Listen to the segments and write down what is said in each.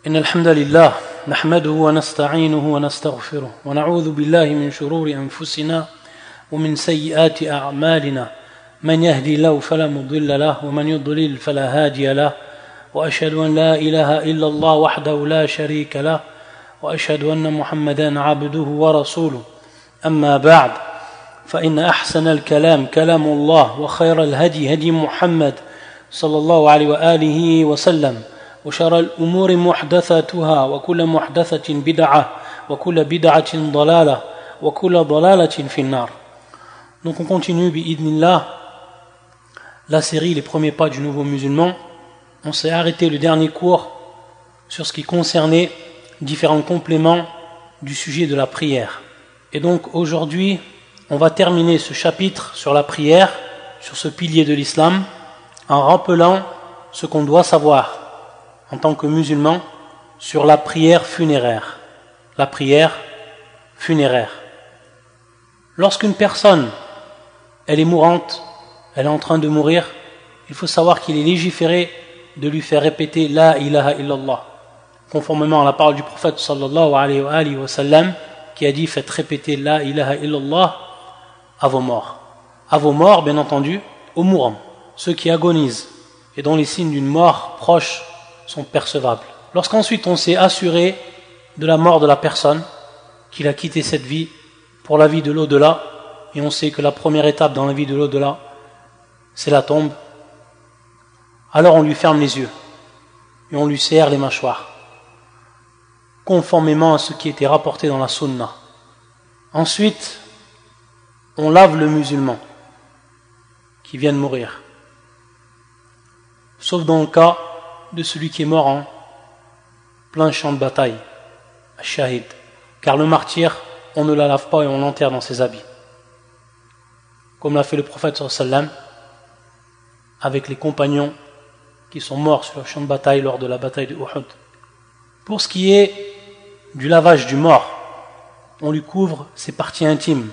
إن الحمد لله نحمده ونستعينه ونستغفره ونعوذ بالله من شرور أنفسنا ومن سيئات أعمالنا من يهدي الله فلا مضل له ومن يضلل فلا هادي له وأشهد أن لا إله إلا الله وحده لا شريك له وأشهد أن محمدا عبده ورسوله أما بعد فإن أحسن الكلام كلام الله وخير الهدي هدي محمد صلى الله عليه وآله وسلم وشر الأمور محدثاتها وكل محدثة بدعة وكل بدعة ضلالة وكل ضلالة في النار. Donc on continue bi'idnillah la série Les premiers pas du nouveau musulman. On s'est arrêté le dernier cours sur ce qui concernait différents compléments du sujet de la prière. Et donc aujourd'hui, on va terminer ce chapitre sur la prière, sur ce pilier de l'islam, en rappelant ce qu'on doit savoir en tant que musulman sur la prière funéraire. La prière funéraire. Lorsqu'une personne, elle est mourante, elle est en train de mourir, il faut savoir qu'il est légiféré de lui faire répéter La ilaha illallah, conformément à la parole du prophète sallallahu alayhi wa sallam, qui a dit faites répéter La ilaha illallah à vos morts. À vos morts, bien entendu, aux mourants, ceux qui agonisent et dont les signes d'une mort proche sont percevables. Lorsqu'ensuite on s'est assuré de la mort de la personne, qu'il a quitté cette vie pour la vie de l'au-delà, et on sait que la première étape dans la vie de l'au-delà, c'est la tombe, alors on lui ferme les yeux et on lui serre les mâchoires, conformément à ce qui était rapporté dans la sunna. Ensuite, on lave le musulman qui vient de mourir, sauf dans le cas de celui qui est mort en plein champ de bataille, shahid, car le martyr, on ne la lave pas et on l'enterre dans ses habits, comme l'a fait le prophète sallallahu alayhi wa sallam avec les compagnons qui sont morts sur le champ de bataille lors de la bataille de Uhud. Pour ce qui est du lavage du mort, on lui couvre ses parties intimes,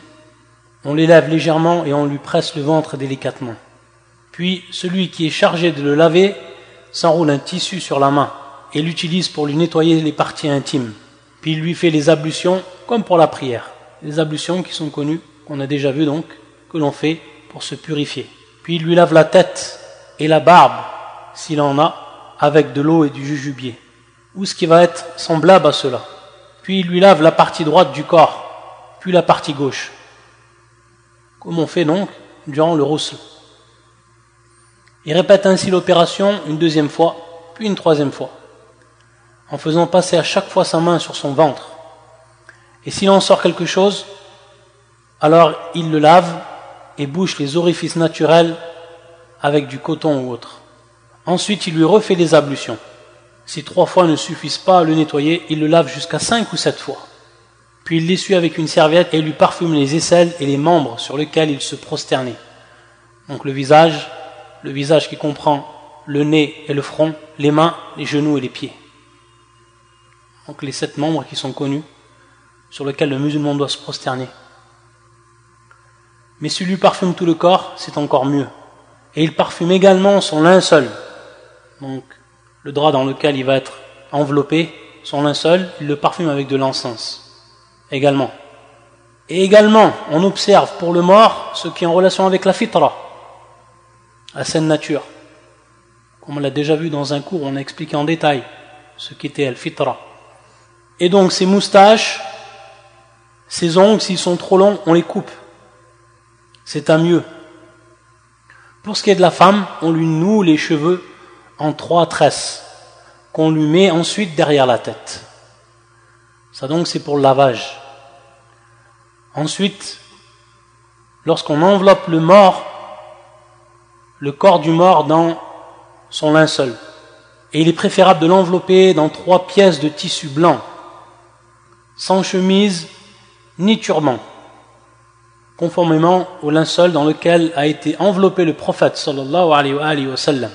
on les lave légèrement et on lui presse le ventre délicatement. Puis celui qui est chargé de le laver s'enroule un tissu sur la main et l'utilise pour lui nettoyer les parties intimes. Puis il lui fait les ablutions comme pour la prière. Les ablutions qui sont connues, qu'on a déjà vues donc, que l'on fait pour se purifier. Puis il lui lave la tête et la barbe, s'il en a, avec de l'eau et du jujubier, ou ce qui va être semblable à cela. Puis il lui lave la partie droite du corps, puis la partie gauche, comme on fait donc durant le ghusl. Il répète ainsi l'opération une deuxième fois, puis une troisième fois, en faisant passer à chaque fois sa main sur son ventre. Et s'il en sort quelque chose, alors il le lave et bouche les orifices naturels avec du coton ou autre. Ensuite, il lui refait les ablutions. Si 3 fois ne suffisent pas à le nettoyer, il le lave jusqu'à 5 ou 7 fois. Puis il l'essuie avec une serviette et lui parfume les aisselles et les membres sur lesquels il se prosternait. Donc le visage qui comprend le nez et le front, les mains, les genoux et les pieds. Donc les 7 membres qui sont connus, sur lesquels le musulman doit se prosterner. Mais s'il lui parfume tout le corps, c'est encore mieux. Et il parfume également son linceul, donc le drap dans lequel il va être enveloppé, son linceul, il le parfume avec de l'encens également. Et également, on observe pour le mort ce qui est en relation avec la fitra, la saine nature. Comme on l'a déjà vu dans un cours, on a expliqué en détail ce qu'était al-fitra. Et donc ses moustaches, ses ongles, s'ils sont trop longs, on les coupe. C'est un mieux. Pour ce qui est de la femme, on lui noue les cheveux en 3 tresses, qu'on lui met ensuite derrière la tête. Ça donc c'est pour le lavage. Ensuite, lorsqu'on enveloppe le mort, le corps du mort dans son linceul, et il est préférable de l'envelopper dans 3 pièces de tissu blanc, sans chemise ni turban, conformément au linceul dans lequel a été enveloppé le prophète sallallahu alayhi wa sallam.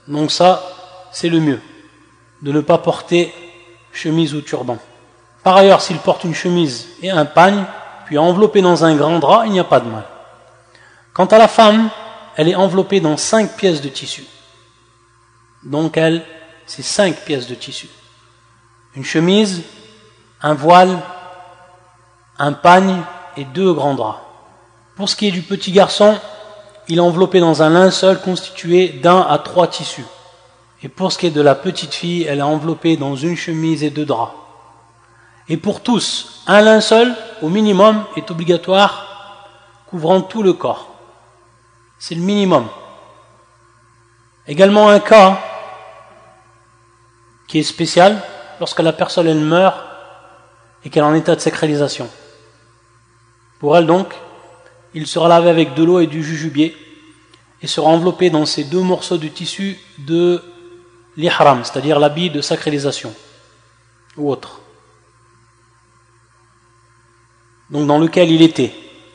Donc ça, c'est le mieux, de ne pas porter chemise ou turban. Par ailleurs, s'il porte une chemise et un pagne, puis enveloppé dans un grand drap, il n'y a pas de mal. Quant à la femme, elle est enveloppée dans 5 pièces de tissu. Donc elle, c'est 5 pièces de tissu. une chemise, un voile, un pagne et 2 grands draps. Pour ce qui est du petit garçon, il est enveloppé dans un linceul constitué d'1 à 3 tissus. Et pour ce qui est de la petite fille, elle est enveloppée dans une chemise et 2 draps. Et pour tous, un linceul, au minimum, est obligatoire, couvrant tout le corps. C'est le minimum. Également un cas qui est spécial, lorsque la personne elle meurt et qu'elle est en état de sacralisation. Pour elle donc, il sera lavé avec de l'eau et du jujubier et sera enveloppé dans ces 2 morceaux de tissu de l'ihram, c'est-à-dire l'habit de sacralisation ou autre. Donc dans lequel il était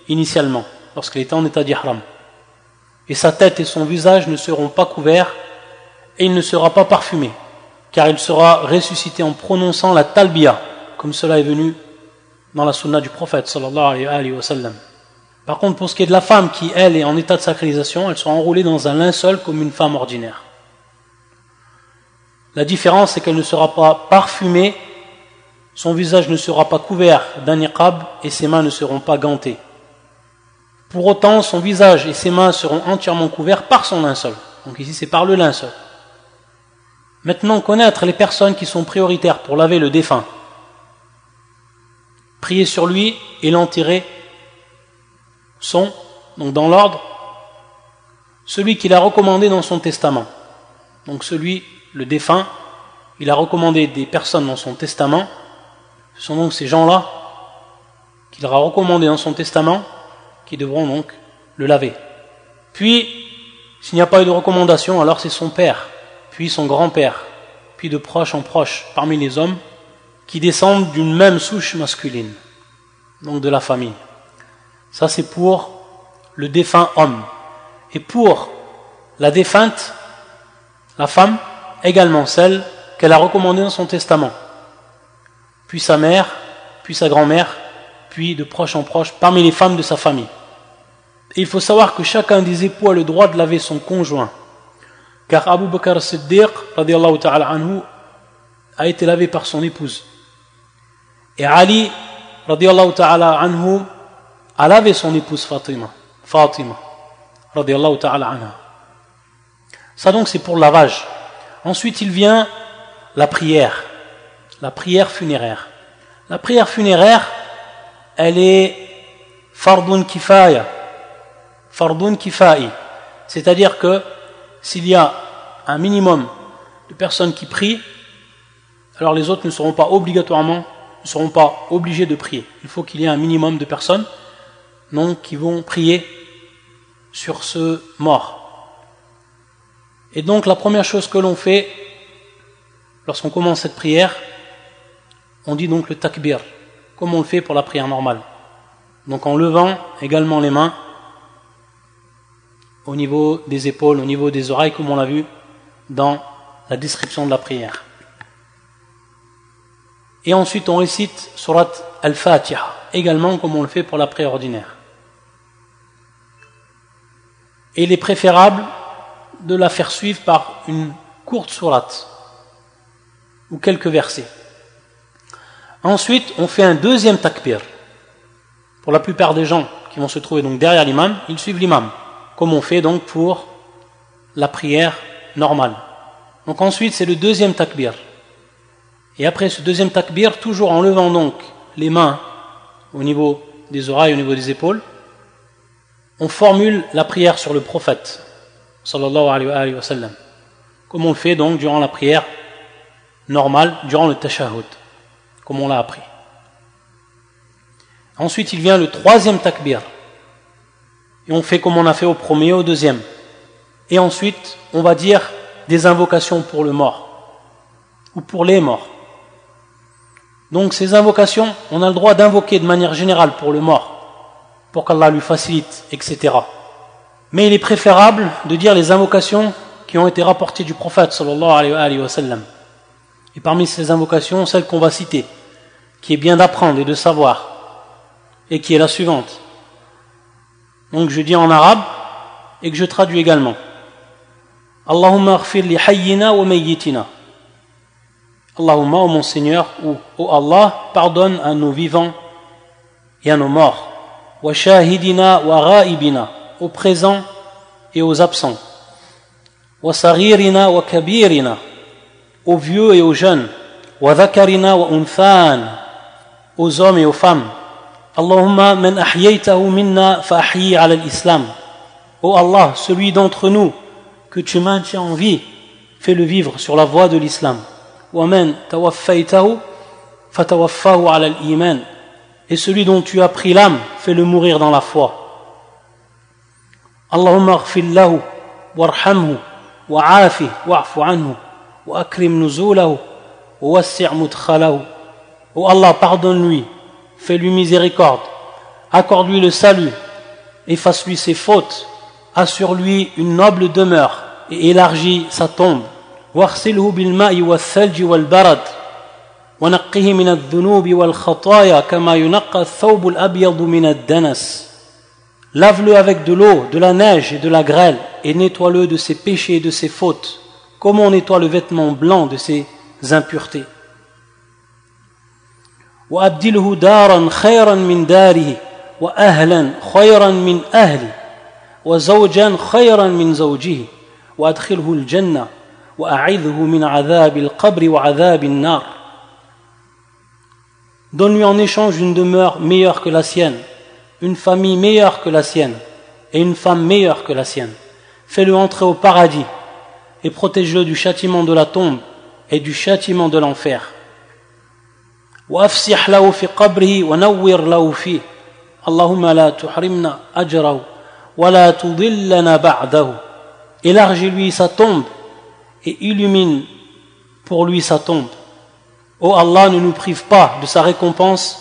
initialement, lorsqu'il était en état d'ihram. Et sa tête et son visage ne seront pas couverts et il ne sera pas parfumé, car il sera ressuscité en prononçant la talbiya, comme cela est venu dans la sunna du prophète sallallahu alayhi wa sallam. Par contre, pour ce qui est de la femme qui, elle, est en état de sacralisation, elle sera enroulée dans un linceul comme une femme ordinaire. La différence, c'est qu'elle ne sera pas parfumée, son visage ne sera pas couvert d'un niqab et ses mains ne seront pas gantées. Pour autant, son visage et ses mains seront entièrement couverts par son linceul. Donc ici, c'est par le linceul. Maintenant, connaître les personnes qui sont prioritaires pour laver le défunt. Prier sur lui et l'enterrer sont, donc dans l'ordre, celui qu'il a recommandé dans son testament. Donc celui, le défunt, il a recommandé des personnes dans son testament. Ce sont donc ces gens-là qu'il aura recommandé dans son testament qui devront donc le laver. Puis, s'il n'y a pas eu de recommandation, alors c'est son père, puis son grand-père, puis de proche en proche parmi les hommes qui descendent d'une même souche masculine, donc de la famille. Ça c'est pour le défunt homme. Et pour la défunte, la femme, également celle qu'elle a recommandée dans son testament, puis sa mère, puis sa grand-mère, puis de proche en proche parmi les femmes de sa famille. Et il faut savoir que chacun des époux a le droit de laver son conjoint, car Abu Bakr as-Siddiq radiyallahu ta'ala anhu a été lavé par son épouse, et Ali radiyallahu ta'ala anhu a lavé son épouse Fatima radiyallahu ta'ala anha. Ça donc c'est pour le lavage. Ensuite il vient la prière funéraire. La prière funéraire, elle est fardun kifaya, c'est-à-dire que s'il y a un minimum de personnes qui prient, alors les autres ne seront pas obligés de prier. Il faut qu'il y ait un minimum de personnes donc, qui vont prier sur ce mort. Et donc la première chose que l'on fait lorsqu'on commence cette prière, on dit donc le takbir, comme on le fait pour la prière normale. Donc en levant également les mains au niveau des épaules, au niveau des oreilles, comme on l'a vu dans la description de la prière. Et ensuite on récite surat al-Fatiha, également comme on le fait pour la prière ordinaire. Et il est préférable de la faire suivre par une courte sourate ou quelques versets. Ensuite, on fait un deuxième takbir. Pour la plupart des gens qui vont se trouver donc derrière l'imam, ils suivent l'imam, comme on fait donc pour la prière normale. Donc ensuite, c'est le deuxième takbir. Et après ce deuxième takbir, toujours en levant donc les mains au niveau des oreilles, au niveau des épaules, on formule la prière sur le prophète, sallallahu alayhi wa sallam, comme on le fait donc durant la prière normale, durant le tashahhud, comme on l'a appris. Ensuite, il vient le troisième takbir. Et on fait comme on a fait au premier et au deuxième. Et ensuite, on va dire des invocations pour le mort, ou pour les morts. Donc ces invocations, on a le droit d'invoquer de manière générale pour le mort, pour qu'Allah lui facilite, etc. Mais il est préférable de dire les invocations qui ont été rapportées du prophète sallallahu alayhi wa sallam. Et parmi ces invocations, celle qu'on va citer, qui est bien d'apprendre et de savoir, et qui est la suivante. Donc je dis en arabe et que je traduis également. Allahumma aghfir li hayyina wa mayyitina. Allahumma, ô mon Seigneur, ou ô Allah, pardonne à nos vivants et à nos morts. Wa shahidina wa ghaibina, aux présents et aux absents. Wa saghirina wa kabirina, aux vieux et aux jeunes. Wa dhakarina wa unthan, aux hommes et aux femmes. Allahumma man ahyaytahu minna fa ahyi ala al-islam. Ô Allah, celui d'entre nous que tu maintiens en vie, fais-le vivre sur la voie de l'islam. Wa man tawaffaytahu fa tawaffahu ala al-iman. Et celui dont tu as pris l'âme, fais-le mourir dans la foi. Allahumma ighfir lahu warhamhu wa'afi wa'fu anhu wa akrim nuzulahu wa wassi' mudkhalahu. Ô Allah, pardonne-lui, fais-lui miséricorde, accorde-lui le salut, efface-lui ses fautes, assure-lui une noble demeure et élargis sa tombe. واغسله بالماء والثلج والبرد ونقه من الذنوب والخطايا كما ينقى الثوب الأبيض من الدنس. Lave-le avec de l'eau, de la neige et de la grêle et nettoie-le de ses péchés et de ses fautes comme on nettoie le vêtement blanc de ses impuretés. وأبدله دارا خيرا من داره وأهلا خيرا من أهله وزوجا خيرا من زوجه وأدخله الجنة وأعذه من عذاب القبر وعذاب النار. Donne-lui en échange une demeure meilleure que la sienne, une famille meilleure que la sienne et une femme meilleure que la sienne. Fais-le entrer au paradis et protège-le du châtiment de la tombe et du châtiment de l'enfer. وأفسح له في قبره ونور له فيه اللهم لا تحرمنا أجره ولا تضلنا بعده. Élargis-lui sa tombe et illumine pour lui sa tombe. Ô Allah, ne nous prive pas de sa récompense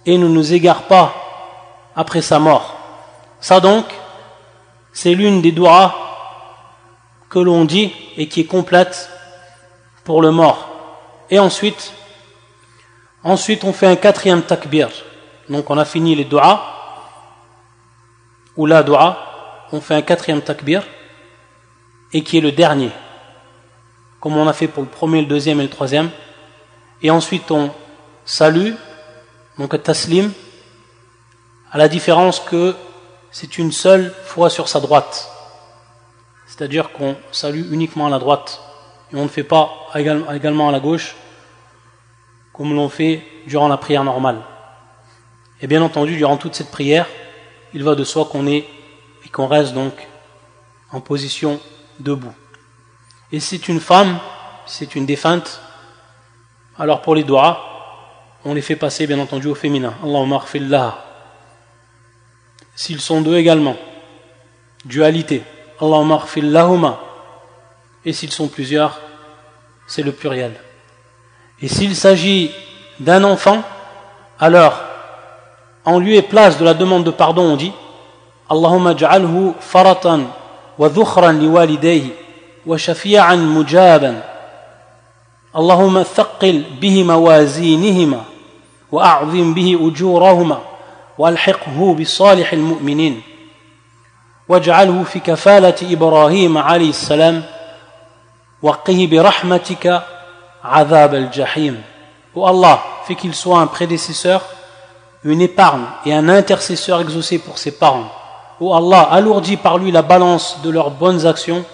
et ne nous égare pas après sa mort. Ça donc, c'est l'une des du'as que l'on dit et qui est complète pour le mort. Et ensuite on fait un 4e takbir. Donc on a fini les du'as ou la du'a, on fait un 4e takbir et qui est le dernier, comme on a fait pour le premier, le deuxième et le troisième. Et ensuite on salue, donc taslim, à la différence que c'est une seule fois sur sa droite, c'est-à-dire qu'on salue uniquement à la droite et on ne fait pas également à la gauche comme l'on fait durant la prière normale. Et bien entendu, durant toute cette prière, il va de soi qu'on reste donc en position debout. Et si c'est une femme, si c'est une défunte, alors pour les du'as, on les fait passer bien entendu au féminin. Allahumma ighfir laha. S'ils sont deux également, dualité. Allahumma ighfir lahuma. Et s'ils sont plusieurs, c'est le pluriel. Et s'il s'agit d'un enfant, alors en lieu et place de la demande de pardon, on dit Allahumma ja'alhu faratan wa dhukhran liwalidayhi wa shafi'an mujaban. Allahumma thaqqil bihi mawazinihima wa a'zim bihi ujurahuma wa alhiqhu bi salihil mu'minin waj'alhu fi kafalati Ibrahim alayhi salam wa qihi bi rahmatika Azab al-Jahim. Ô Allah, fais qu'il soit un prédécesseur, une épargne et un intercesseur exaucé pour ses parents. Ô Allah, alourdis par lui la balance de leurs bonnes actions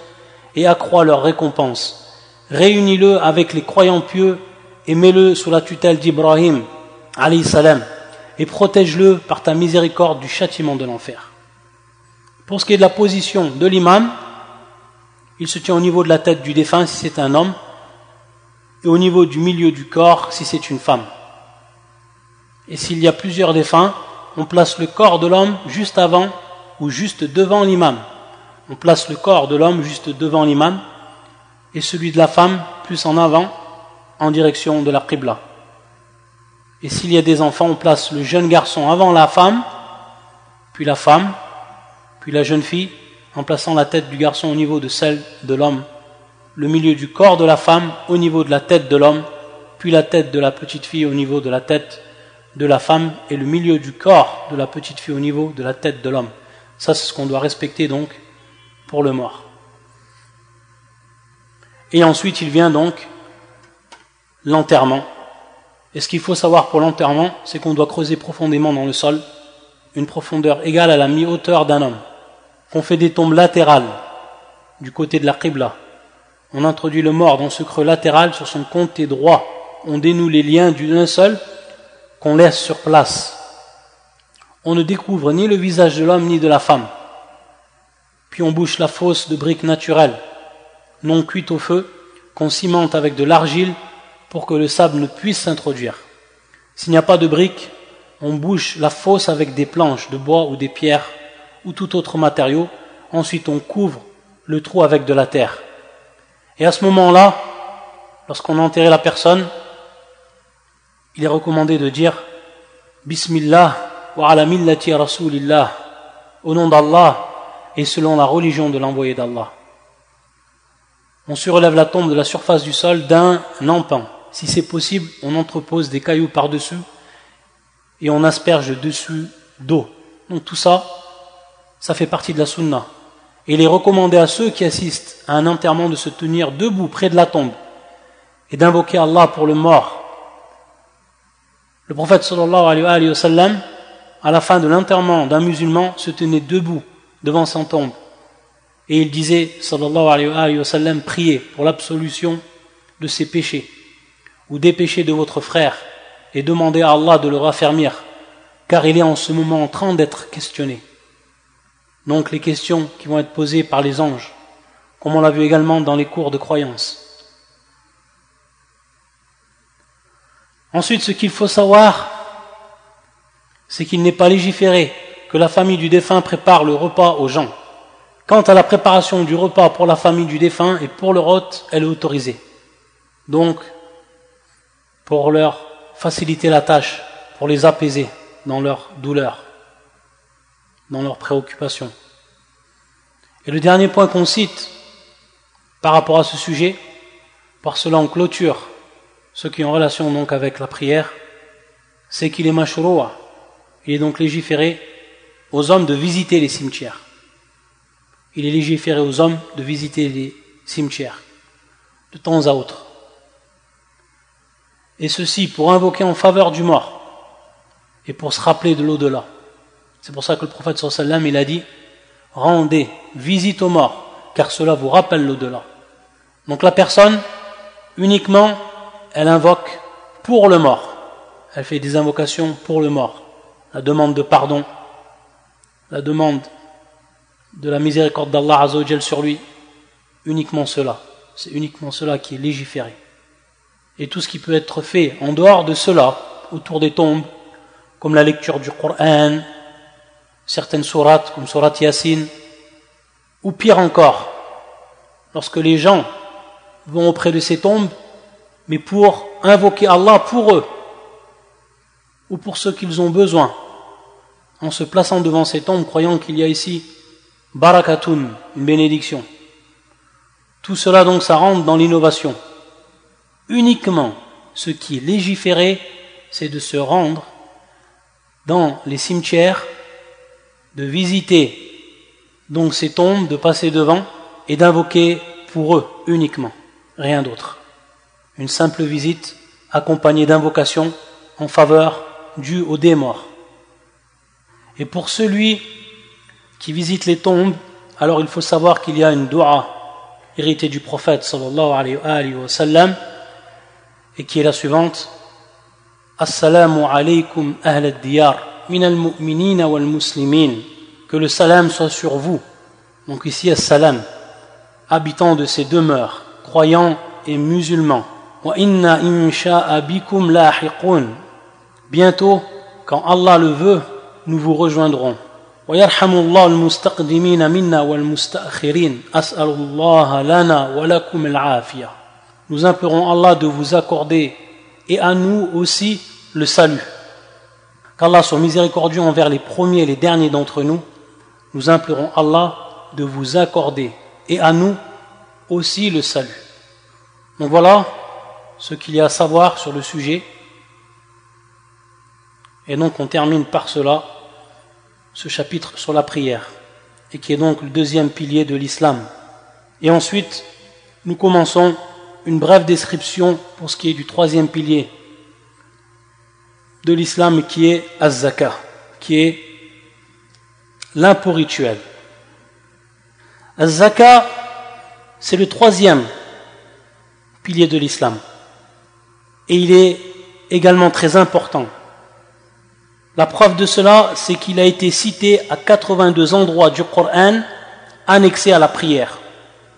et accrois leur récompense. Réunis-le avec les croyants pieux et mets-le sous la tutelle d'Ibrahim, alayhi salam, et protège-le par ta miséricorde du châtiment de l'enfer. Pour ce qui est de la position de l'imam, il se tient au niveau de la tête du défunt si c'est un homme, et au niveau du milieu du corps si c'est une femme. Et s'il y a plusieurs défunts, on place le corps de l'homme juste avant ou juste devant l'imam. On place le corps de l'homme juste devant l'imam et celui de la femme plus en avant en direction de la qibla. Et s'il y a des enfants, on place le jeune garçon avant la femme, puis la femme, puis la jeune fille, en plaçant la tête du garçon au niveau de celle de l'homme, le milieu du corps de la femme au niveau de la tête de l'homme, puis la tête de la petite fille au niveau de la tête de la femme, et le milieu du corps de la petite fille au niveau de la tête de l'homme. Ça, c'est ce qu'on doit respecter donc pour le mort. Et ensuite, il vient donc l'enterrement. Et ce qu'il faut savoir pour l'enterrement, c'est qu'on doit creuser profondément dans le sol, une profondeur égale à la mi-hauteur d'un homme. Qu'on fait des tombes latérales du côté de la Qibla. On introduit le mort dans ce creux latéral sur son côté droit. On dénoue les liens du linceul qu'on laisse sur place. On ne découvre ni le visage de l'homme ni de la femme. Puis on bouche la fosse de briques naturelles, non cuites au feu, qu'on cimente avec de l'argile pour que le sable ne puisse s'introduire. S'il n'y a pas de briques, on bouche la fosse avec des planches de bois ou des pierres ou tout autre matériau. Ensuite on couvre le trou avec de la terre. Et à ce moment-là, lorsqu'on a enterré la personne, il est recommandé de dire Bismillah wa ala millati rasulillah, au nom d'Allah et selon la religion de l'envoyé d'Allah. On surélève la tombe de la surface du sol d'un empan. Si c'est possible, on entrepose des cailloux par-dessus et on asperge dessus d'eau. Donc tout ça, ça fait partie de la sunna. Et il est recommandé à ceux qui assistent à un enterrement de se tenir debout près de la tombe et d'invoquer Allah pour le mort. Le prophète sallallahu alayhi wa sallam, à la fin de l'enterrement d'un musulman, se tenait debout devant sa tombe. Et il disait, sallallahu alayhi wa sallam, priez pour l'absolution de ses péchés ou des péchés de votre frère et demandez à Allah de le raffermir, car il est en ce moment en train d'être questionné. Donc les questions qui vont être posées par les anges, comme on l'a vu également dans les cours de croyance. Ensuite, ce qu'il faut savoir, c'est qu'il n'est pas légiféré que la famille du défunt prépare le repas aux gens. Quant à la préparation du repas pour la famille du défunt et pour leur hôte, elle est autorisée. Donc, pour leur faciliter la tâche, pour les apaiser dans leur douleur, dans leurs préoccupations. Et le dernier point qu'on cite par rapport à ce sujet, par cela on clôture ce qui est en relation donc avec la prière, c'est qu'il est mashroua, il est donc légiféré aux hommes de visiter les cimetières. Il est légiféré aux hommes de visiter les cimetières de temps à autre. Et ceci pour invoquer en faveur du mort et pour se rappeler de l'au-delà. C'est pour ça que le prophète sallallahu alayhi wa sallam, il a dit « Rendez visite aux morts, car cela vous rappelle l'au-delà. » Donc la personne, uniquement, elle invoque pour le mort. Elle fait des invocations pour le mort. La demande de pardon, la demande de la miséricorde d'Allah Azza wa Jal sur lui, uniquement cela. C'est uniquement cela qui est légiféré. Et tout ce qui peut être fait en dehors de cela, autour des tombes, comme la lecture du Coran, certaines sourates, comme sourate Yasin, ou pire encore, lorsque les gens vont auprès de ces tombes, mais pour invoquer Allah pour eux, ou pour ceux qu'ils ont besoin, en se plaçant devant ces tombes, croyant qu'il y a ici barakatun, une bénédiction. Tout cela donc, ça rentre dans l'innovation. Uniquement, ce qui est légiféré, c'est de se rendre dans les cimetières, de visiter donc ces tombes, de passer devant et d'invoquer pour eux uniquement, rien d'autre. Une simple visite accompagnée d'invocations en faveur du ou des morts. Et pour celui qui visite les tombes, alors il faut savoir qu'il y a une dua héritée du prophète sallallahu alayhi wa sallam et qui est la suivante: Assalamu alaykum ahl ad-diyar min al-mu'minina wal-muslimin, que le salam soit sur vous. Donc ici as-salam, habitants de ces demeures, croyants et musulmans. Wa inna insha'a bikum lahiqun, bientôt, quand Allah le veut, nous vous rejoindrons. Wa yarhamullahu al-mustaqdimina minna wal-musta'khirin, as'alullaha lana wa lakum al-afiyah. Nous implorons Allah de vous accorder et à nous aussi le salut. Qu'Allah soit miséricordieux envers les premiers et les derniers d'entre nous. Nous implorons Allah de vous accorder et à nous aussi le salut. Donc voilà ce qu'il y a à savoir sur le sujet. Et donc on termine par cela ce chapitre sur la prière, et qui est donc le deuxième pilier de l'islam. Et ensuite, nous commençons une brève description pour ce qui est du troisième pilier de l'islam, qui est az-zaka, qui est l'impôt rituel. Az-zaka, c'est le troisième pilier de l'islam. Et il est également très important. La preuve de cela, c'est qu'il a été cité à 82 endroits du Coran, annexés à la prière.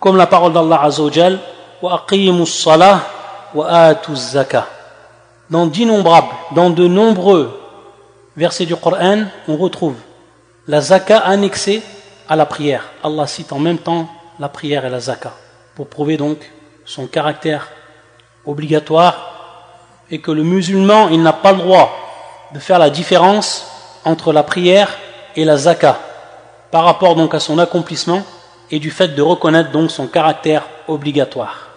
Comme la parole d'Allah Azza wa Jal, wa aqimus salah wa atuz zakah. Dans de nombreux versets du Coran, on retrouve la zaka annexée à la prière. Allah cite en même temps la prière et la zaka, pour prouver donc son caractère obligatoire, et que le musulman, il n'a pas le droit de faire la différence entre la prière et la zaka, par rapport donc à son accomplissement et du fait de reconnaître donc son caractère obligatoire.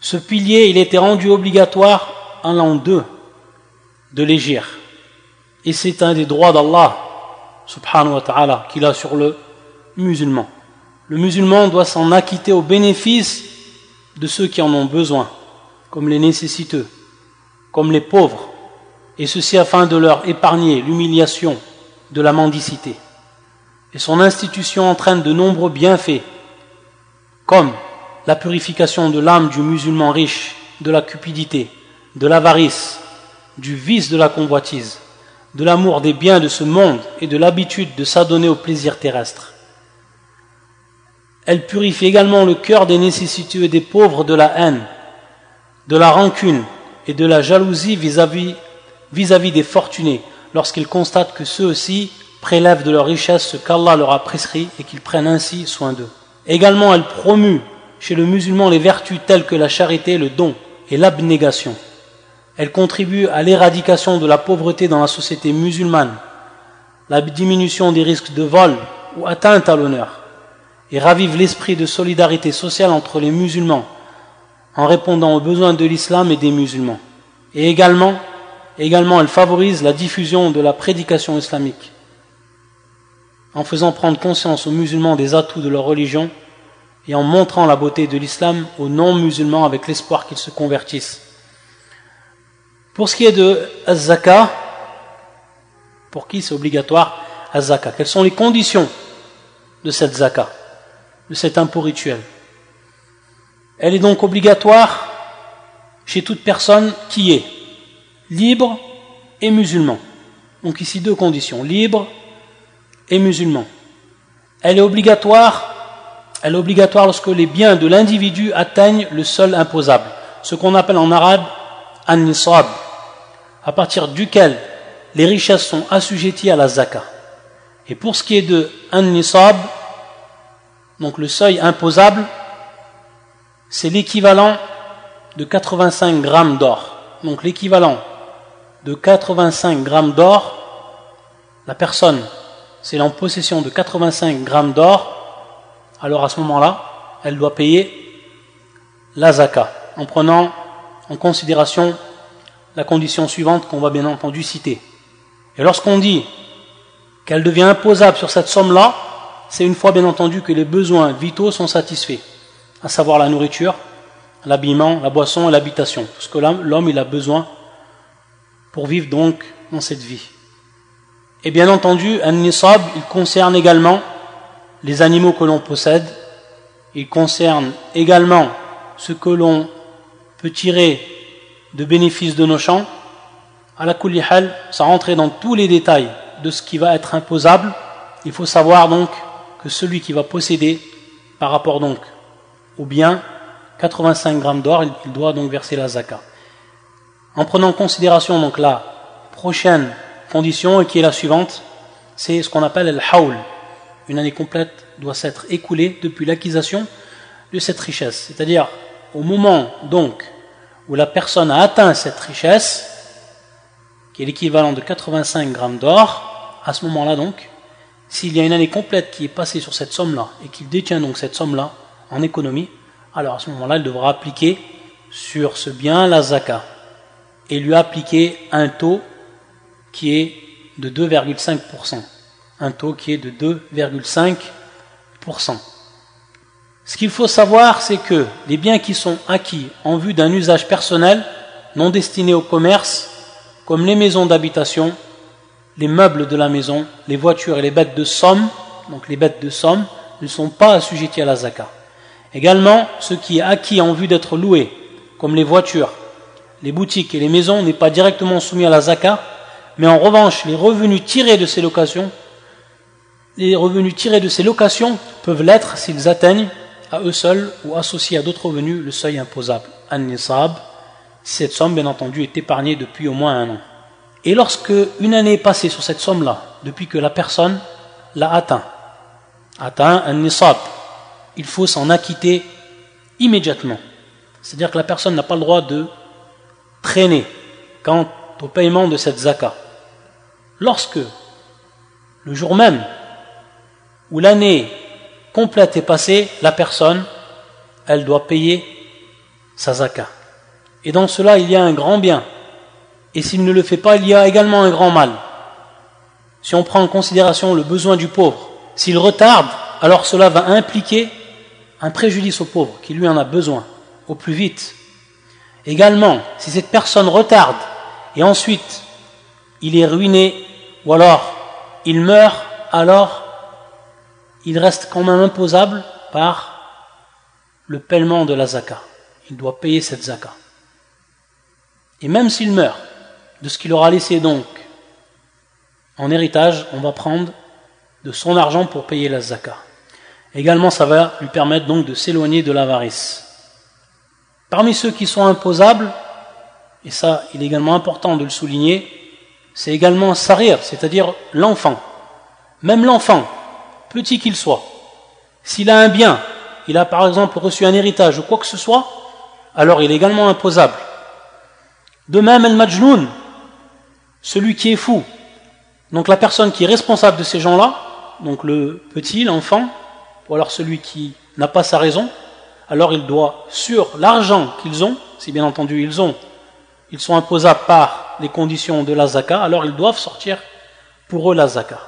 Ce pilier, il était rendu obligatoire en l'an 2 de l'Hégire, et c'est un des droits d'Allah subhanahu wa ta'ala qu'il a sur le musulman. Le musulman doit s'en acquitter au bénéfice de ceux qui en ont besoin, comme les nécessiteux, comme les pauvres, et ceci afin de leur épargner l'humiliation de la mendicité. Et son institution entraîne de nombreux bienfaits, comme la purification de l'âme du musulman riche, de la cupidité, de l'avarice, du vice de la convoitise, de l'amour des biens de ce monde et de l'habitude de s'adonner aux plaisirs terrestres. Elle purifie également le cœur des nécessiteux et des pauvres de la haine, de la rancune et de la jalousie vis-à-vis des fortunés, lorsqu'ils constatent que ceux aussi prélèvent de leur richesse ce qu'Allah leur a prescrit et qu'ils prennent ainsi soin d'eux. Également, elle promue chez le musulman les vertus telles que la charité, le don et l'abnégation. Elle contribue à l'éradication de la pauvreté dans la société musulmane, la diminution des risques de vol ou atteinte à l'honneur, et ravive l'esprit de solidarité sociale entre les musulmans en répondant aux besoins de l'islam et des musulmans. Et également, elle favorise la diffusion de la prédication islamique en faisant prendre conscience aux musulmans des atouts de leur religion et en montrant la beauté de l'islam aux non-musulmans avec l'espoir qu'ils se convertissent. Pour ce qui est de az-zaka, pour qui c'est obligatoire az-zaka? Quelles sont les conditions de cette zaka, de cet impôt rituel? Elle est donc obligatoire chez toute personne qui est libre et musulman. Donc ici deux conditions, libre et musulman. Elle est obligatoire lorsque les biens de l'individu atteignent le seuil imposable, ce qu'on appelle en arabe an-nisab, à partir duquel les richesses sont assujetties à la zaka. Et pour ce qui est de an-nisab, donc le seuil imposable, c'est l'équivalent de 85 grammes d'or. Donc l'équivalent de 85 grammes d'or, la personne, c'est en possession de 85 grammes d'or, alors à ce moment-là, elle doit payer la zaka, en prenant en considération la condition suivante qu'on va bien entendu citer. Et lorsqu'on dit qu'elle devient imposable sur cette somme-là, c'est une fois bien entendu que les besoins vitaux sont satisfaits, à savoir la nourriture, l'habillement, la boisson et l'habitation, tout ce que l'homme il a besoin pour vivre donc dans cette vie. Et bien entendu, un nisab, il concerne également les animaux que l'on possède, il concerne également ce que l'on peut tirer de bénéfices de nos champs. À la kulli hal, sans rentrer dans tous les détails de ce qui va être imposable, il faut savoir donc que celui qui va posséder par rapport donc au bien 85 grammes d'or, il doit donc verser la zaka. En prenant en considération donc la prochaine condition, et qui est la suivante, c'est ce qu'on appelle al-hawl. Une année complète doit s'être écoulée depuis l'acquisition de cette richesse. C'est-à-dire au moment donc où la personne a atteint cette richesse, qui est l'équivalent de 85 grammes d'or, à ce moment-là donc, s'il y a une année complète qui est passée sur cette somme-là et qu'il détient donc cette somme-là en économie, alors à ce moment-là, il devra appliquer sur ce bien la zaka et lui appliquer un taux qui est de 2,5%. Un taux qui est de 2,5%. Ce qu'il faut savoir, c'est que les biens qui sont acquis en vue d'un usage personnel, non destiné au commerce, comme les maisons d'habitation, les meubles de la maison, les voitures et les bêtes de somme, donc les bêtes de somme, ne sont pas assujettis à la zakat. Également, ce qui est acquis en vue d'être loué, comme les voitures, les boutiques et les maisons, n'est pas directement soumis à la zakat, mais en revanche, les revenus tirés de ces locations peuvent l'être s'ils atteignent à eux seuls ou associés à d'autres revenus le seuil imposable, an-nisab, si cette somme, bien entendu, est épargnée depuis au moins un an. Et lorsque une année est passée sur cette somme-là, depuis que la personne l'a atteint an-nisab, il faut s'en acquitter immédiatement. C'est-à-dire que la personne n'a pas le droit de traîner quant au paiement de cette zakat. Lorsque le jour même où l'année complète est passée, la personne, elle doit payer sa zakat. Et dans cela, il y a un grand bien. Et s'il ne le fait pas, il y a également un grand mal. Si on prend en considération le besoin du pauvre, s'il retarde, alors cela va impliquer un préjudice au pauvre qui lui en a besoin au plus vite. Également, si cette personne retarde et ensuite il est ruiné ou alors il meurt, alors il reste quand même imposable par le paiement de la zakat. Il doit payer cette zakat. Et même s'il meurt, de ce qu'il aura laissé donc en héritage, on va prendre de son argent pour payer la zakat. Également, ça va lui permettre donc de s'éloigner de l'avarice. Parmi ceux qui sont imposables, et ça, il est également important de le souligner, c'est également un sarir, c'est-à-dire l'enfant. Même l'enfant, petit qu'il soit, s'il a un bien, il a par exemple reçu un héritage ou quoi que ce soit, alors il est également imposable. De même, el-majnoun, celui qui est fou, donc la personne qui est responsable de ces gens-là, donc le petit, l'enfant, ou alors celui qui n'a pas sa raison, alors il doit, sur l'argent qu'ils ont, si bien entendu ils sont imposables par les conditions de la zakat, alors ils doivent sortir pour eux la zakat.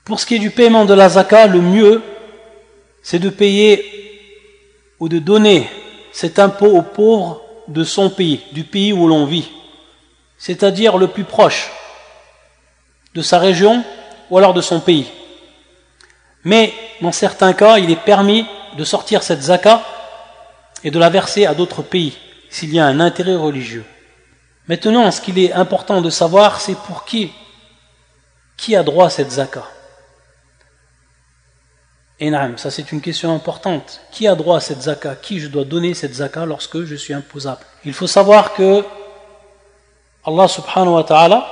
Pour ce qui est du paiement de la zakat, le mieux, c'est de payer ou de donner cet impôt aux pauvres de son pays, du pays où l'on vit, c'est-à-dire le plus proche de sa région ou alors de son pays. Mais dans certains cas, il est permis de sortir cette zakat et de la verser à d'autres pays, s'il y a un intérêt religieux. Maintenant, ce qu'il est important de savoir, c'est pour qui a droit à cette zakat. Et naam, ça c'est une question importante. Qui a droit à cette zakat? Qui je dois donner cette zakat lorsque je suis imposable? Il faut savoir que Allah subhanahu wa ta'ala,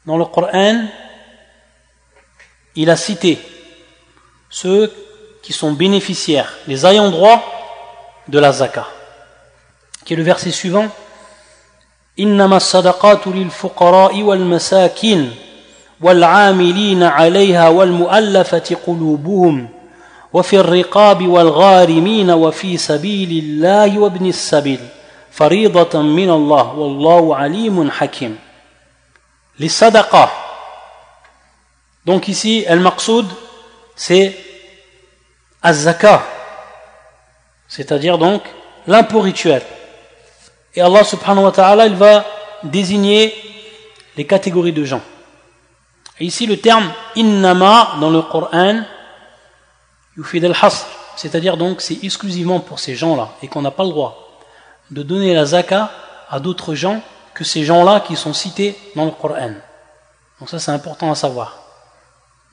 dans le Coran, il a cité ceux qui sont bénéficiaires, les ayants droit de la zakat, qui est le verset suivant: Innama as-sadaqatu lil fuqara'i wal masakin wal 'amilina 'alayha wal mu'allafati qulubuhum wa fi ar-riqabi wal gharimina wa fi sabilillahi wa ibnis sabil faridatan min Allah wallahu 'alimun hakim. Les sadaqas, donc ici al-maqsoud, c'est az-zakat, c'est-à-dire donc l'impôt rituel. Et Allah subhanahu wa ta'ala, il va désigner les catégories de gens. Et ici le terme innama dans le Coran yufid al-hasr, c'est-à-dire donc c'est exclusivement pour ces gens-là et qu'on n'a pas le droit de donner la zakat à d'autres gens que ces gens-là qui sont cités dans le Coran. Donc ça c'est important à savoir.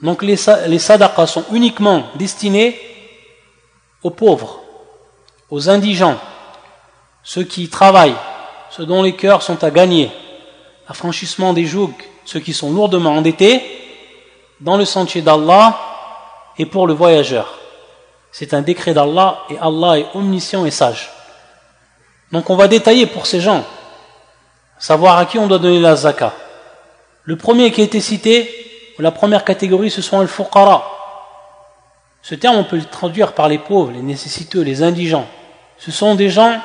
Donc les sadaqas sont uniquement destinés aux pauvres, aux indigents, ceux qui travaillent, ceux dont les cœurs sont à gagner, l'affranchissement des jougs, ceux qui sont lourdement endettés, dans le sentier d'Allah et pour le voyageur. C'est un décret d'Allah et Allah est omniscient et sage. Donc on va détailler pour ces gens, savoir à qui on doit donner la zakat. Le premier qui a été cité, la première catégorie, ce sont al-fuqara. Ce terme, on peut le traduire par les pauvres, les nécessiteux, les indigents. Ce sont des gens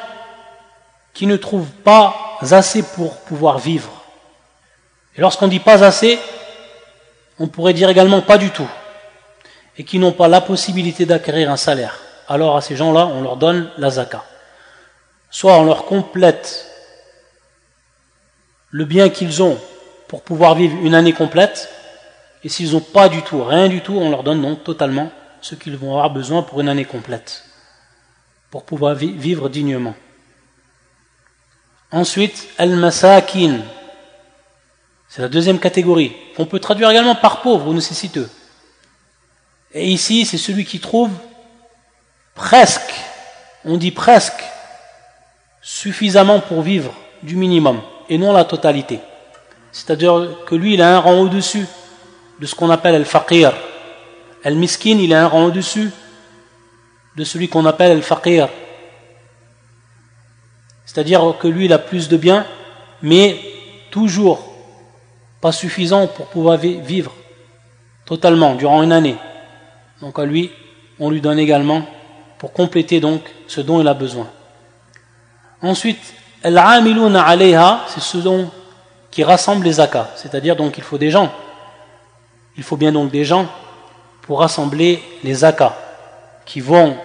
qui ne trouvent pas assez pour pouvoir vivre. Et lorsqu'on dit pas assez, on pourrait dire également pas du tout. et qui n'ont pas la possibilité d'acquérir un salaire, alors à ces gens-là, on leur donne la zakat. Soit on leur complète le bien qu'ils ont pour pouvoir vivre une année complète, et s'ils n'ont pas du tout, rien du tout, on leur donne donc totalement ce qu'ils vont avoir besoin pour une année complète, pour pouvoir vivre dignement. Ensuite, al-masakin, c'est la deuxième catégorie, qu'on peut traduire également par pauvre ou nécessiteux. Et ici, c'est celui qui trouve presque, on dit presque, suffisamment pour vivre du minimum, et non la totalité. C'est-à-dire que lui, il a un rang au-dessus de ce qu'on appelle al-faqir. Al-miskin, il a un rang au-dessus de celui qu'on appelle al-faqir. C'est-à-dire que lui, il a plus de biens, mais toujours pas suffisant pour pouvoir vivre totalement durant une année. Donc à lui, on lui donne également pour compléter donc ce dont il a besoin. Ensuite, al-amiluna alayha, c'est ce dont qui rassemble les zakats, c'est-à-dire donc il faut des gens. Il faut bien donc des gens pour rassembler les zakats qui vont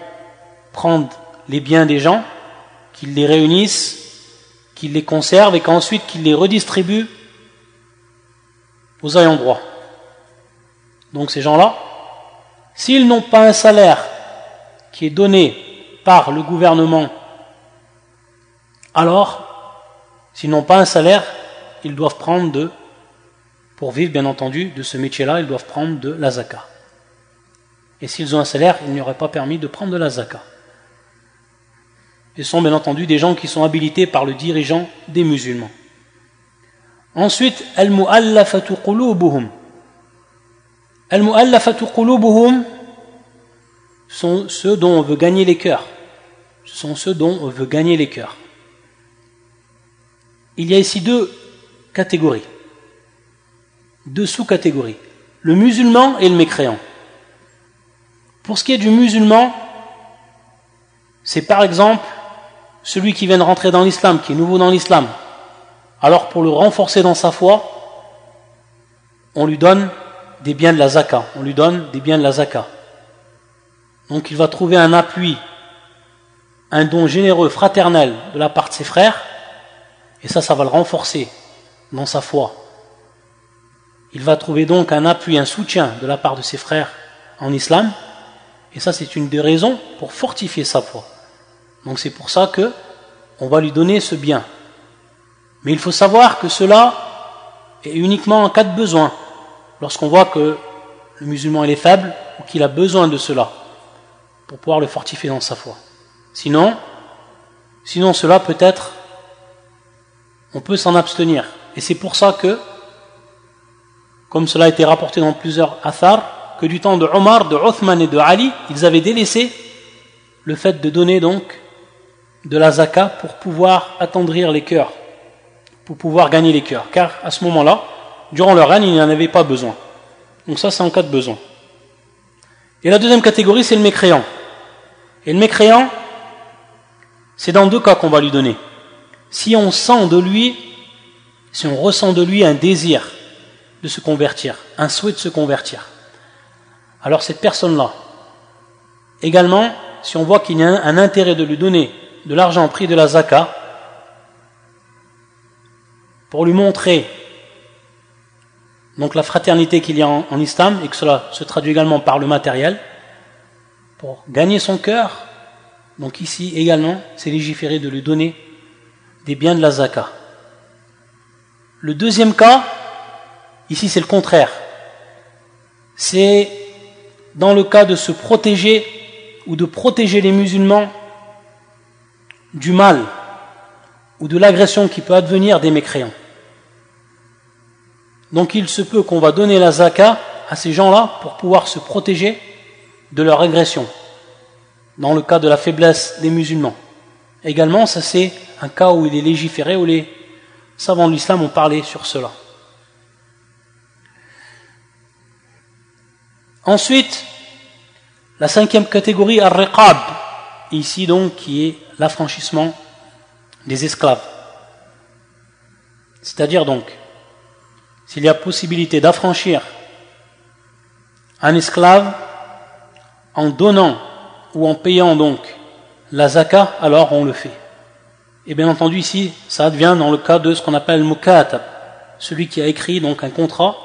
prendre les biens des gens, qu'ils les réunissent, qu'ils les conservent et qu'ensuite qu'ils les redistribuent aux ayants droit. Donc ces gens-là, s'ils n'ont pas un salaire qui est donné par le gouvernement, alors, s'ils n'ont pas un salaire, ils doivent prendre pour vivre bien entendu de ce métier-là, ils doivent prendre de la zakat. Et s'ils ont un salaire, il n'y aurait pas permis de prendre de la zakat. Ils sont bien entendu des gens qui sont habilités par le dirigeant des musulmans. Ensuite, al-mu'allafatu qulubuhum. Al-mu'allafatu qulubuhum sont ceux dont on veut gagner les cœurs. Ce sont ceux dont on veut gagner les cœurs. Il y a ici deux catégories, deux sous-catégories, le musulman et le mécréant. Pour ce qui est du musulman, c'est par exemple celui qui vient de rentrer dans l'islam, qui est nouveau dans l'islam. Alors pour le renforcer dans sa foi, on lui donne des biens de la zakat, on lui donne des biens de la zakat. Donc il va trouver un appui, un don généreux, fraternel de la part de ses frères, et ça va le renforcer dans sa foi. Il va trouver donc un appui, un soutien de la part de ses frères en islam, et ça c'est une des raisons pour fortifier sa foi. Donc c'est pour ça que on va lui donner ce bien. Mais il faut savoir que cela est uniquement en cas de besoin, lorsqu'on voit que le musulman il est faible ou qu'il a besoin de cela pour pouvoir le fortifier dans sa foi. Sinon cela peut être, on peut s'en abstenir. Et c'est pour ça que, comme cela a été rapporté dans plusieurs athars, que du temps de Omar, de Othman et de Ali, ils avaient délaissé le fait de donner donc de la zakat pour pouvoir attendrir les cœurs, pour pouvoir gagner les cœurs. Car à ce moment-là, durant leur règne, ils n'en avaient pas besoin. Donc ça, c'est en cas de besoin. Et la deuxième catégorie, c'est le mécréant. Et le mécréant, c'est dans deux cas qu'on va lui donner. Si on sent de lui, si on ressent de lui un désir de se convertir, un souhait de se convertir, alors cette personne-là, également, si on voit qu'il y a un intérêt de lui donner de l'argent pris de la zakat, pour lui montrer donc la fraternité qu'il y a en islam, et que cela se traduit également par le matériel, pour gagner son cœur, donc ici également, c'est légiféré de lui donner des biens de la zakat. Le deuxième cas, ici c'est le contraire. C'est dans le cas de se protéger ou de protéger les musulmans du mal ou de l'agression qui peut advenir des mécréants. Donc il se peut qu'on va donner la zakat à ces gens-là pour pouvoir se protéger de leur agression, dans le cas de la faiblesse des musulmans. Également, ça c'est un cas où il est légiféré, où les savants de l'islam ont parlé sur cela. Ensuite, la cinquième catégorie, al-riqab, ici donc qui est l'affranchissement des esclaves. C'est-à-dire donc, s'il y a possibilité d'affranchir un esclave, en donnant ou en payant donc la zaka, alors on le fait. Et bien entendu ici, ça advient dans le cas de ce qu'on appelle le mukatab, celui qui a écrit donc un contrat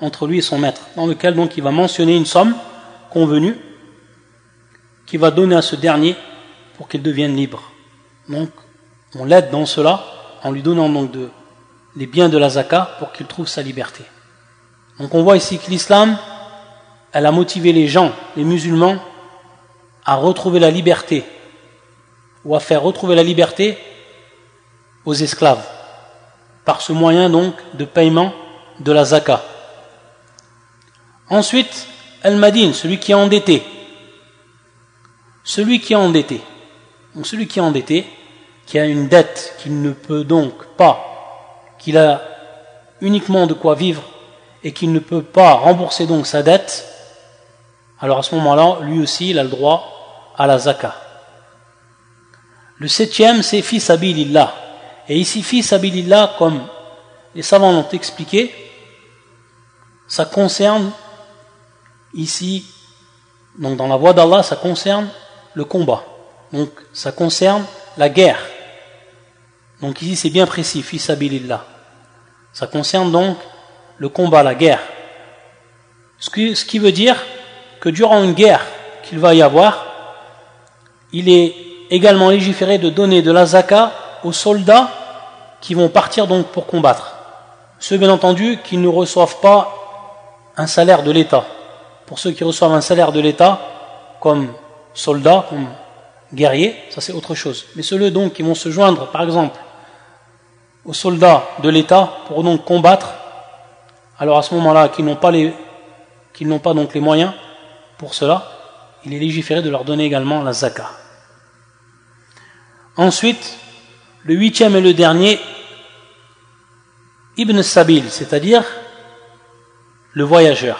entre lui et son maître, dans lequel donc il va mentionner une somme convenue qu'il va donner à ce dernier pour qu'il devienne libre. Donc on l'aide dans cela en lui donnant donc les biens de la zaka pour qu'il trouve sa liberté. Donc on voit ici que l'islam, elle a motivé les gens, les musulmans, à retrouver la liberté, ou à faire retrouver la liberté aux esclaves, par ce moyen donc de paiement de la zaka. Ensuite, al-madin, celui qui est endetté. Celui qui est endetté. Donc celui qui est endetté, qui a une dette qu'il ne peut donc pas, qu'il a uniquement de quoi vivre et qu'il ne peut pas rembourser donc sa dette, alors à ce moment-là, lui aussi, il a le droit à la zaka. Le 7e, c'est fi sabilillah. Et ici, fi sabilillah, comme les savants l'ont expliqué, ça concerne ici, donc dans la voie d'Allah, ça concerne le combat. Donc ça concerne la guerre. Donc ici, c'est bien précis, fi sabilillah. Ça concerne donc le combat, la guerre. Ce qui veut dire que durant une guerre qu'il va y avoir, il est également légiféré de donner de la zaka aux soldats qui vont partir donc pour combattre. Ceux bien entendu qui ne reçoivent pas un salaire de l'État. Pour ceux qui reçoivent un salaire de l'État comme soldats, comme guerriers, ça c'est autre chose. Mais ceux donc qui vont se joindre par exemple aux soldats de l'État pour donc combattre, alors à ce moment-là qu'ils n'ont pas donc les moyens pour cela, il est légiféré de leur donner également la zaka. Ensuite, le 8e et le dernier, Ibn Sabil, c'est-à-dire le voyageur.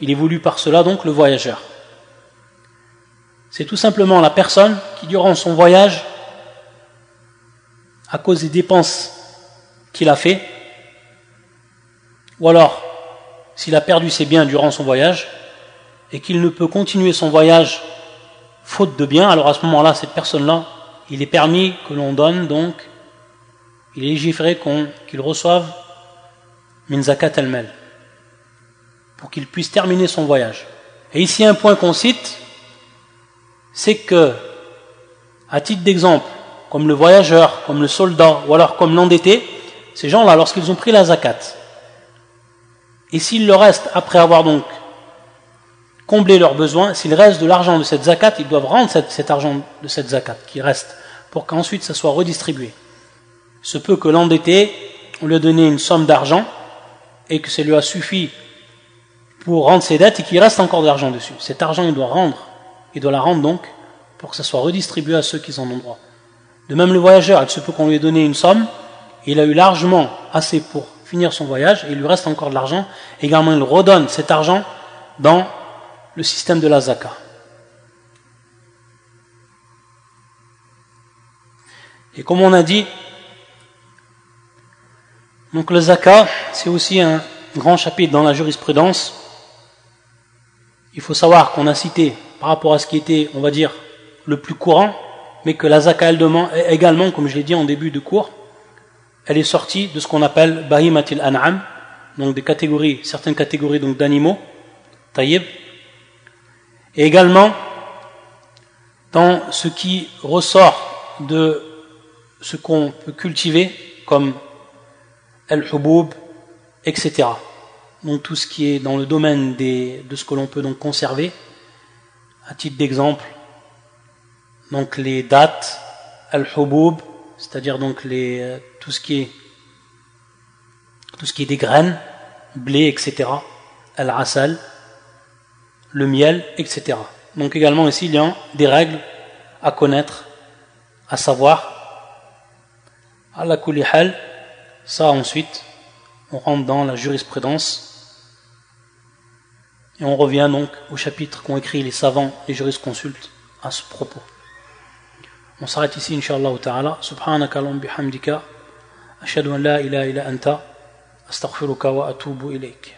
Il est voulu par cela donc le voyageur. C'est tout simplement la personne qui durant son voyage, à cause des dépenses qu'il a fait, ou alors s'il a perdu ses biens durant son voyage et qu'il ne peut continuer son voyage faute de biens, alors à ce moment-là, cette personne-là, il est permis que l'on donne, donc il est légiféré qu'il reçoive min zakat al-mal pour qu'il puisse terminer son voyage. Et ici un point qu'on cite, c'est que à titre d'exemple, comme le voyageur, comme le soldat ou alors comme l'endetté, ces gens-là, lorsqu'ils ont pris la zakat, et s'il leur reste, après avoir donc comblé leurs besoins, s'il reste de l'argent de cette zakat, ils doivent rendre cet argent de cette zakat qui reste, pour qu'ensuite ça soit redistribué. Il se peut que l'endetté, on lui a donné une somme d'argent, et que ça lui a suffi pour rendre ses dettes, et qu'il reste encore de l'argent dessus. Cet argent, il doit la rendre donc, pour que ça soit redistribué à ceux qui en ont droit. De même le voyageur, il se peut qu'on lui ait donné une somme, et il a eu largement assez pour finir son voyage, et il lui reste encore de l'argent, également il redonne cet argent dans le système de la zaka. Et comme on a dit, donc le zaka, c'est aussi un grand chapitre dans la jurisprudence. Il faut savoir qu'on a cité, par rapport à ce qui était, on va dire, le plus courant, mais que la zaka elle demande également, comme je l'ai dit en début de cours, elle est sortie de ce qu'on appelle bahimatil an'am, donc certaines catégories donc d'animaux, taïb, et également dans ce qui ressort de ce qu'on peut cultiver comme al-hubub, etc. Donc tout ce qui est dans le domaine de ce que l'on peut donc conserver, à titre d'exemple, donc les dattes, al-hubub, c'est-à-dire donc tout ce qui est des graines, blé, etc., al-asal, le miel, etc. Donc également ici il y a des règles à connaître, à savoir, ala kulli hal, ça ensuite on rentre dans la jurisprudence et on revient donc au chapitre qu'ont écrit les savants et jurisconsultes à ce propos. On s'arrête ici incha'Allah ta'ala. Subhanaka Allahumma bihamdika ashhadu an la ilaha illa anta astaghfiruka wa atubu ilayk.